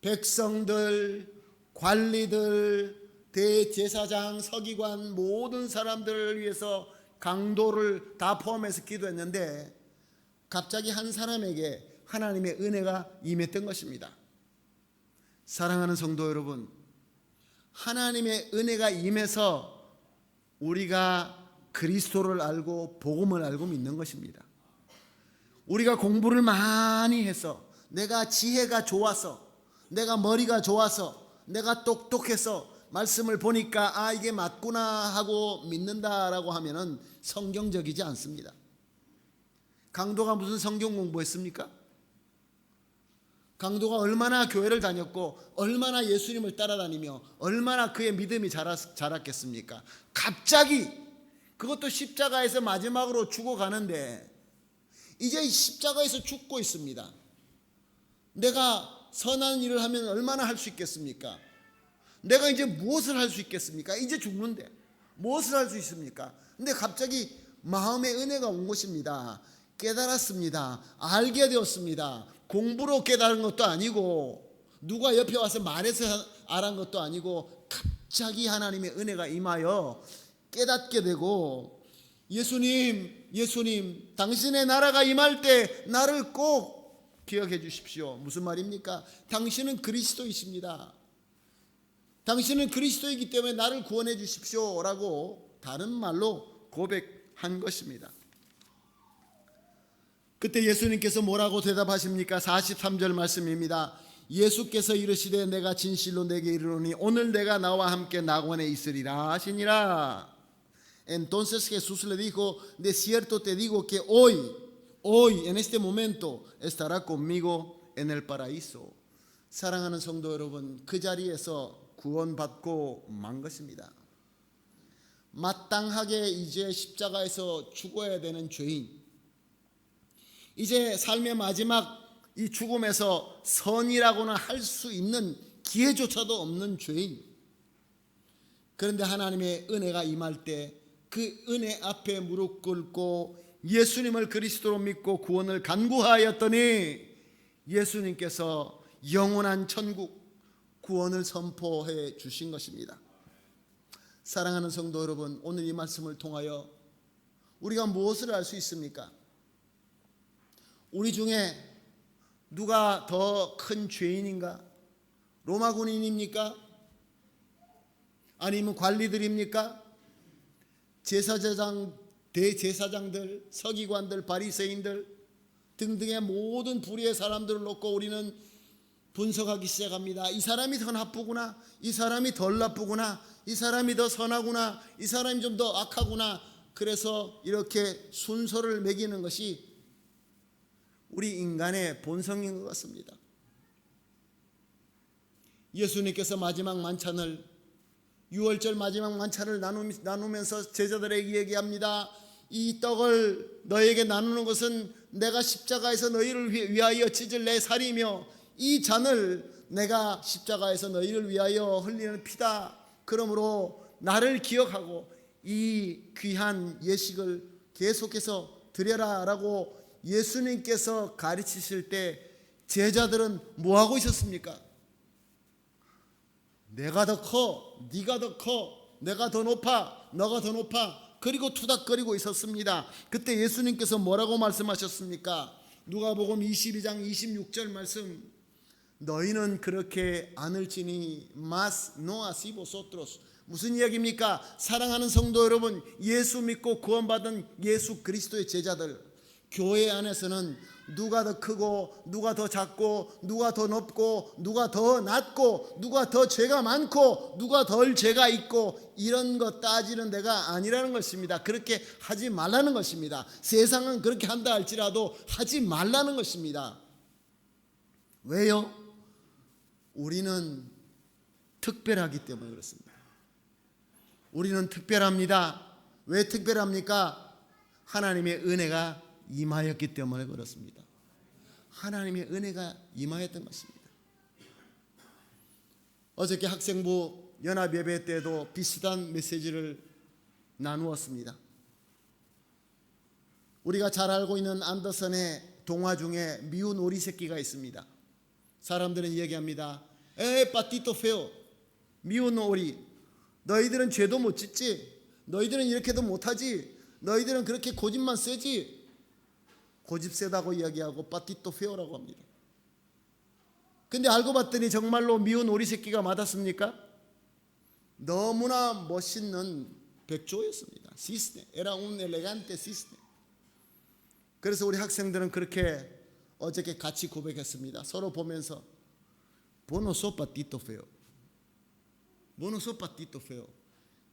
백성들, 관리들, 대제사장, 서기관 모든 사람들을 위해서 강도를 다 포함해서 기도했는데 갑자기 한 사람에게 하나님의 은혜가 임했던 것입니다. 사랑하는 성도 여러분, 하나님의 은혜가 임해서 우리가 그리스도를 알고 복음을 알고 믿는 것입니다. 우리가 공부를 많이 해서 내가 지혜가 좋아서 내가 머리가 좋아서 내가 똑똑해서 말씀을 보니까 아 이게 맞구나 하고 믿는다라고 하면은 성경적이지 않습니다. 강도가 무슨 성경 공부했습니까? 강도가 얼마나 교회를 다녔고 얼마나 예수님을 따라다니며 얼마나 그의 믿음이 자랐겠습니까? 갑자기 그것도 십자가에서 마지막으로 죽어가는데 이제 십자가에서 죽고 있습니다. 내가 선한 일을 하면 얼마나 할 수 있겠습니까? 내가 이제 무엇을 할 수 있겠습니까? 이제 죽는데 무엇을 할 수 있습니까? 근데 갑자기 마음의 은혜가 온 것입니다. 깨달았습니다. 알게 되었습니다. 공부로 깨달은 것도 아니고 누가 옆에 와서 말해서 알은 것도 아니고 갑자기 하나님의 은혜가 임하여 깨닫게 되고 예수님 당신의 나라가 임할 때 나를 꼭 기억해 주십시오. 무슨 말입니까? 당신은 그리스도이십니다. 당신은 그리스도이기 때문에 나를 구원해 주십시오 라고 다른 말로 고백한 것입니다. 그때 예수님께서 뭐라고 대답하십니까? 43절 말씀입니다. 예수께서 이르시되 내가 진실로 내게 이르노니 오늘 내가 나와 함께 낙원에 있으리라 하시니라. Entonces Jesús le dijo, de cierto te digo que hoy, en este momento, estará conmigo en el paraíso. 사랑하는 성도 여러분, 그 자리에서 구원받고 만 것입니다. 마땅하게 이제 십자가에서 죽어야 되는 죄인, 이제 삶의 마지막 이 죽음에서 선이라고는 할 수 있는 기회조차도 없는 죄인, 그런데 하나님의 은혜가 임할 때 그 은혜 앞에 무릎 꿇고 예수님을 그리스도로 믿고 구원을 간구하였더니 예수님께서 영원한 천국 구원을 선포해 주신 것입니다. 사랑하는 성도 여러분, 오늘 이 말씀을 통하여 우리가 무엇을 알 수 있습니까? 우리 중에 누가 더 큰 죄인인가? 로마 군인입니까? 아니면 관리들입니까? 제사장, 대제사장들, 서기관들, 바리새인들 등등의 모든 불의의 사람들을 놓고 우리는 분석하기 시작합니다. 이 사람이 더 나쁘구나, 이 사람이 덜 나쁘구나, 이 사람이 더 선하구나, 이 사람이 좀 더 악하구나. 그래서 이렇게 순서를 매기는 것이 우리 인간의 본성인 것 같습니다. 예수님께서 마지막 만찬을, 유월절 마지막 만찬을 나누면서 제자들에게 얘기합니다. 이 떡을 너에게 나누는 것은 내가 십자가에서 너희를 위하여 찢을 내 살이며 이 잔을 내가 십자가에서 너희를 위하여 흘리는 피다. 그러므로 나를 기억하고 이 귀한 예식을 계속해서 드려라 라고 예수님께서 가르치실 때 제자들은 뭐하고 있었습니까? 내가 더 커, 네가 더 커, 내가 더 높아, 너가 더 높아, 그리고 투닥거리고 있었습니다. 그때 예수님께서 뭐라고 말씀하셨습니까? 누가복음 22장 26절 말씀, 너희는 그렇게 안을지니 mas no así vosotros. 무슨 이야기입니까? 사랑하는 성도 여러분, 예수 믿고 구원받은 예수 그리스도의 제자들, 교회 안에서는 누가 더 크고 누가 더 작고 누가 더 높고 누가 더 낮고 누가 더 죄가 많고 누가 덜 죄가 있고 이런 거 따지는 데가 아니라는 것입니다. 그렇게 하지 말라는 것입니다. 세상은 그렇게 한다 할지라도 하지 말라는 것입니다. 왜요? 우리는 특별하기 때문에 그렇습니다. 우리는 특별합니다. 왜 특별합니까? 하나님의 은혜가 임하였기 때문에 그렇습니다. 하나님의 은혜가 임하였던 것입니다. 어저께 학생부 연합예배 때도 비슷한 메시지를 나누었습니다. 우리가 잘 알고 있는 안더선의 동화 중에 미운 오리 새끼가 있습니다. 사람들은 얘기합니다. 빠띠또 페오, 미운 오리, 너희들은 죄도 못 짓지, 너희들은 이렇게도 못하지, 너희들은 그렇게 고집만 세지. 고집 세다고 이야기하고 빠띠또 페오라고 합니다. 근데 알고 봤더니 정말로 미운 오리 새끼가 맞았습니까? 너무나 멋있는 백조였습니다. 시스테, era un elegante 시스테. 그래서 우리 학생들은 그렇게 어저께 같이 고백했습니다. 서로 보면서 Vos no sos patito feo. Vos no sos patito feo.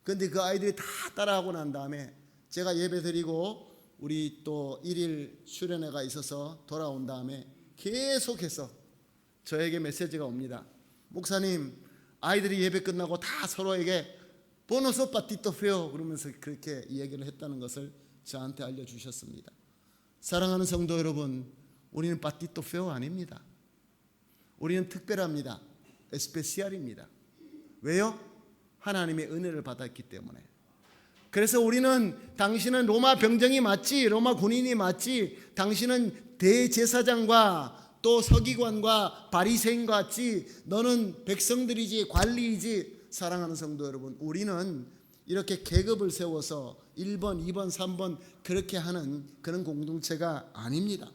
근데 그 아이들이 다 따라하고 난 다음에 제가 예배 드리고 우리 또 1일 수련회가 있어서 돌아온 다음에 계속해서 저에게 메시지가 옵니다. 목사님, 아이들이 예배 끝나고 다 서로에게 Vos no sos patito feo 그러면서 그렇게 이야기를 했다는 것을 저한테 알려주셨습니다. 사랑하는 성도 여러분, 우리는 patito feo 아닙니다. 우리는 특별합니다. 에스페시알입니다. 왜요? 하나님의 은혜를 받았기 때문에. 그래서 우리는 당신은 로마 병정이 맞지, 로마 군인이 맞지, 당신은 대제사장과 또 서기관과 바리새인 같지, 너는 백성들이지 관리이지. 사랑하는 성도 여러분, 우리는 이렇게 계급을 세워서 1번, 2번, 3번 그렇게 하는 그런 공동체가 아닙니다.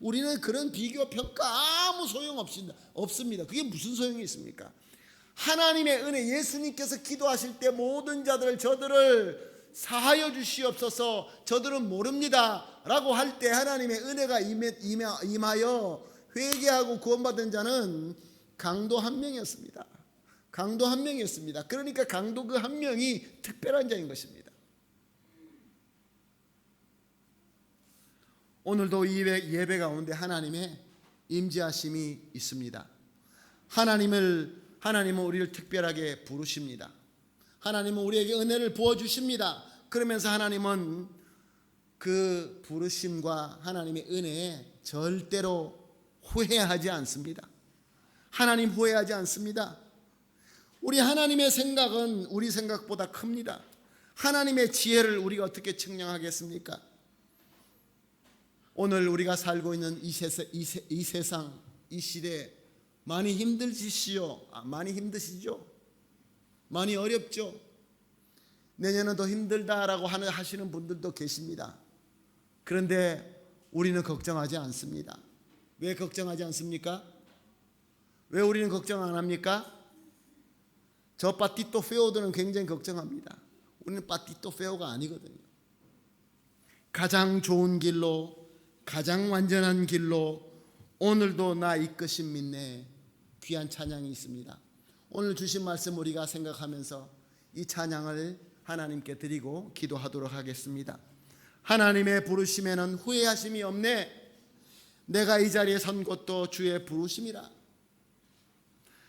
우리는 그런 비교 평가 아무 소용 없습니다. 그게 무슨 소용이 있습니까? 하나님의 은혜, 예수님께서 기도하실 때 모든 자들 저들을 사하여 주시옵소서, 저들은 모릅니다 라고 할 때 하나님의 은혜가 임하여 회개하고 구원받은 자는 강도 한 명이었습니다. 강도 한 명이었습니다. 그러니까 강도 그 한 명이 특별한 자인 것입니다. 오늘도 이 예배 가운데 하나님의 임재하심이 있습니다. 하나님은 우리를 특별하게 부르십니다. 하나님은 우리에게 은혜를 부어주십니다. 그러면서 하나님은 그 부르심과 하나님의 은혜에 절대로 후회하지 않습니다. 하나님 후회하지 않습니다. 우리 하나님의 생각은 우리 생각보다 큽니다. 하나님의 지혜를 우리가 어떻게 측량하겠습니까? 오늘 우리가 살고 있는 이 세상, 이 시대 많이 힘드시죠? 많이 어렵죠? 내년은 더 힘들다라고 하시는 분들도 계십니다. 그런데 우리는 걱정하지 않습니다. 왜 걱정하지 않습니까? 왜 우리는 걱정 안 합니까? 저 빠띠또 페오들은 굉장히 걱정합니다. 우리는 빠띠또 페오가 아니거든요. 가장 좋은 길로, 가장 완전한 길로 오늘도 나 이끄심 믿네. 귀한 찬양이 있습니다. 오늘 주신 말씀 우리가 생각하면서 이 찬양을 하나님께 드리고 기도하도록 하겠습니다. 하나님의 부르심에는 후회하심이 없네. 내가 이 자리에 선 것도 주의 부르심이라.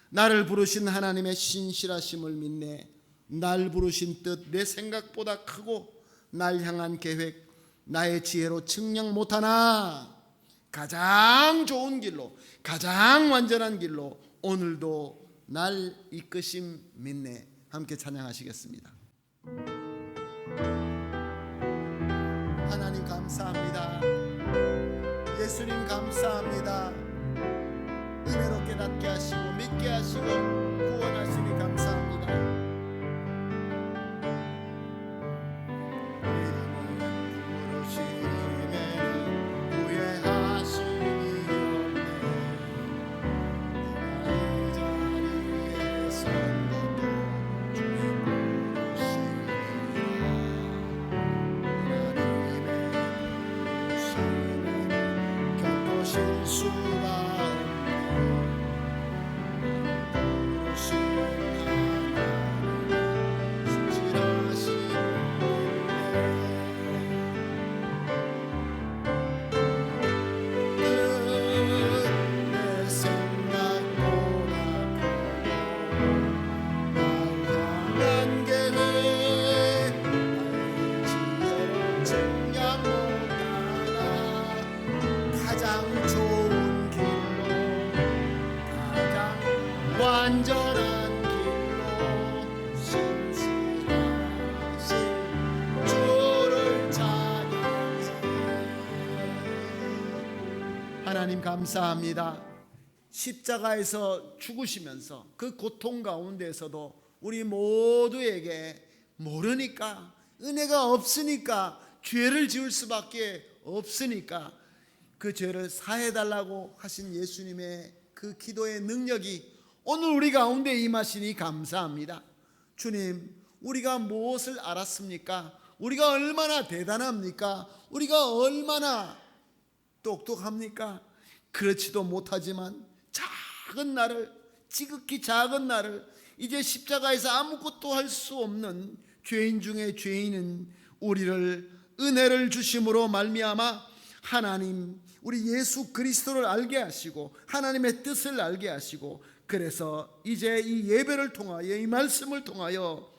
나를 부르신 하나님의 신실하심을 믿네. 날 부르신 뜻 내 생각보다 크고 날 향한 계획 나의 지혜로 측량 못하나 가장 좋은 길로, 가장 완전한 길로 오늘도 날 이끄심 믿네. 함께 찬양하시겠습니다. 하나님 감사합니다. 예수님 감사합니다. 은혜로 깨닫게 하시고 믿게 하시고 구원하시니 감사합니다. 완전한 길로 신실하신 주를 찬양해. 하나님 감사합니다. 십자가에서 죽으시면서 그 고통 가운데에서도 우리 모두에게 모르니까, 은혜가 없으니까, 죄를 지을 수밖에 없으니까 그 죄를 사해달라고 하신 예수님의 그 기도의 능력이 오늘 우리 가운데 임하시니 감사합니다. 주님, 우리가 무엇을 알았습니까? 우리가 얼마나 대단합니까? 우리가 얼마나 똑똑합니까? 그렇지도 못하지만 작은 나를, 지극히 작은 나를, 이제 십자가에서 아무것도 할 수 없는 죄인 중에 죄인은 우리를 은혜를 주심으로 말미암아 하나님, 우리 예수 그리스도를 알게 하시고 하나님의 뜻을 알게 하시고, 그래서 이제 이 예배를 통하여, 이 말씀을 통하여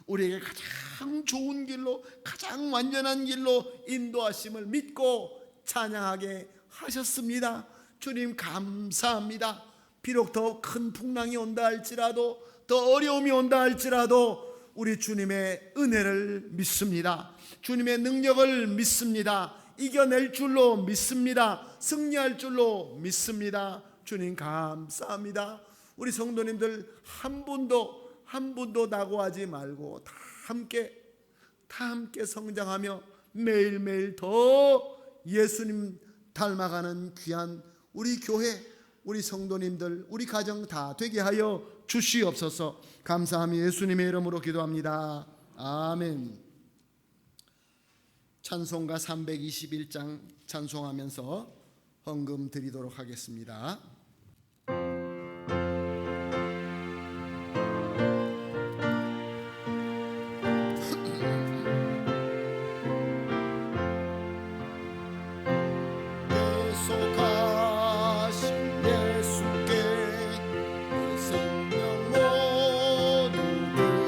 우리에게 가장 좋은 길로, 가장 완전한 길로 인도하심을 믿고 찬양하게 하셨습니다. 주님 감사합니다. 비록 더 큰 풍랑이 온다 할지라도, 더 어려움이 온다 할지라도 우리 주님의 은혜를 믿습니다. 주님의 능력을 믿습니다. 이겨낼 줄로 믿습니다. 승리할 줄로 믿습니다. 주님 감사합니다. 우리 성도님들 한 분도 낙오하지 말고 다 함께 성장하며 매일매일 더 예수님 닮아가는 귀한 우리 교회, 우리 성도님들, 우리 가정 다 되게 하여 주시옵소서. 감사하며 예수님의 이름으로 기도합니다. 아멘. 찬송가 321장 찬송하면서 헌금 드리도록 하겠습니다. 내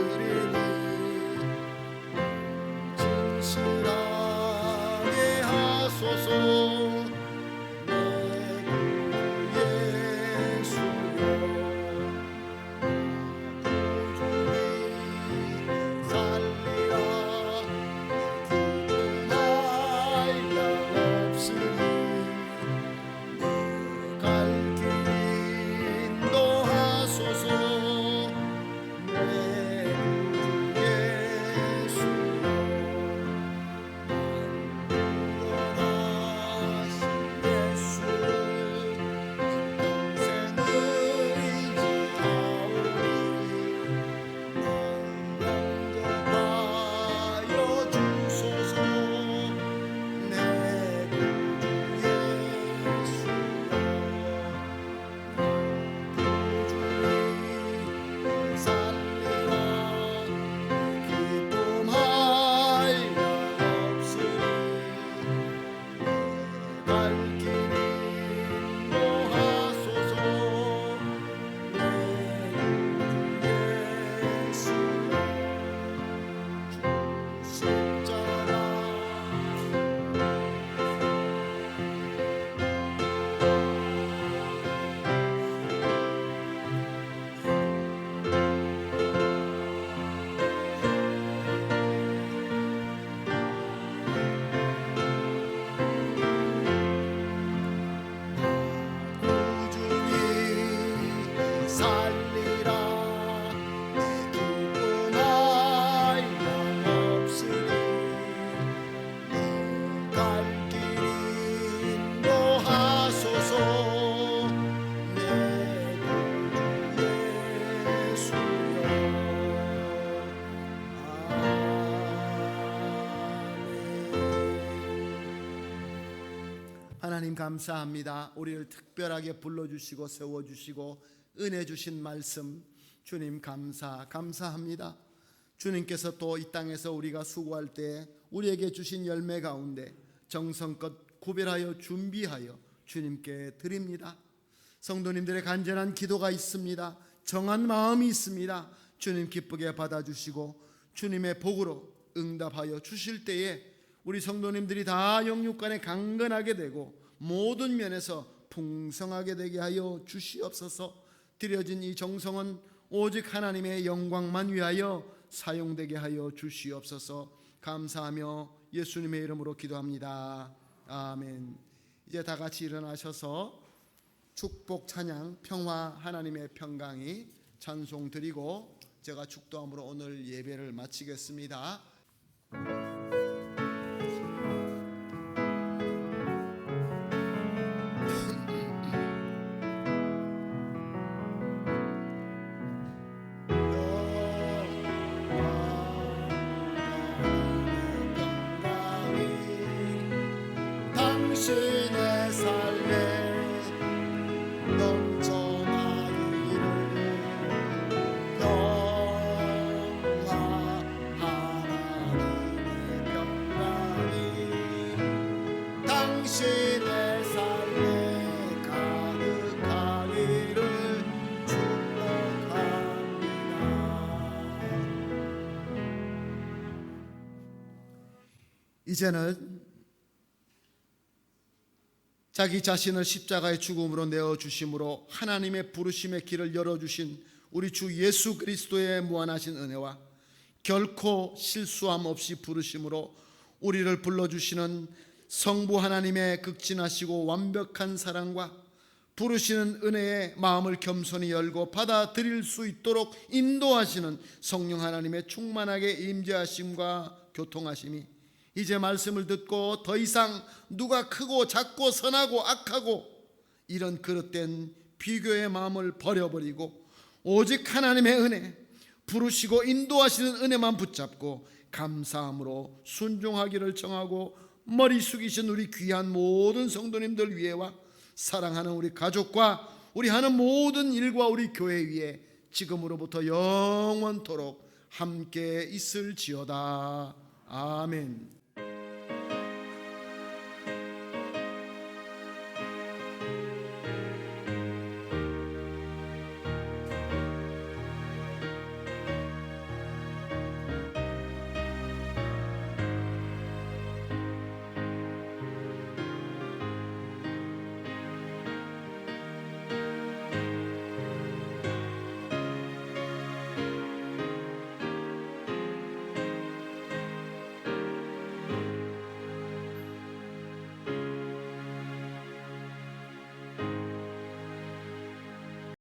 구주의 하나님 감사합니다. 우리를 특별하게 불러주시고 세워주시고 은혜 주신 말씀 주님 감사합니다. 주님께서 또 이 땅에서 우리가 수고할 때 우리에게 주신 열매 가운데 정성껏 구별하여 준비하여 주님께 드립니다. 성도님들의 간절한 기도가 있습니다. 정한 마음이 있습니다. 주님 기쁘게 받아주시고 주님의 복으로 응답하여 주실 때에 우리 성도님들이 다 영육간에 강건하게 되고 모든 면에서 풍성하게 되게 하여 주시옵소서. 드려진 이 정성은 오직 하나님의 영광만 위하여 사용되게 하여 주시옵소서. 감사하며 예수님의 이름으로 기도합니다. 아멘. 이제 다 같이 일어나셔서 축복 찬양 평화 하나님의 평강이 찬송 드리고 제가 축도함으로 오늘 예배를 마치겠습니다. 당신의 삶에 넘쳐나기를 평화 하나님의 평강이 당신의 삶에 가득하기를 축복합니다. 이제는 자기 자신을 십자가의 죽음으로 내어주심으로 하나님의 부르심의 길을 열어주신 우리 주 예수 그리스도의 무한하신 은혜와 결코 실수함 없이 부르심으로 우리를 불러주시는 성부 하나님의 극진하시고 완벽한 사랑과 부르시는 은혜의 마음을 겸손히 열고 받아들일 수 있도록 인도하시는 성령 하나님의 충만하게 임재하심과 교통하심이 이제 말씀을 듣고 더 이상 누가 크고 작고 선하고 악하고 이런 그릇된 비교의 마음을 버려버리고 오직 하나님의 은혜, 부르시고 인도하시는 은혜만 붙잡고 감사함으로 순종하기를 정하고 머리 숙이신 우리 귀한 모든 성도님들 위에와 사랑하는 우리 가족과 우리 하는 모든 일과 우리 교회 위에 지금으로부터 영원토록 함께 있을지어다. 아멘.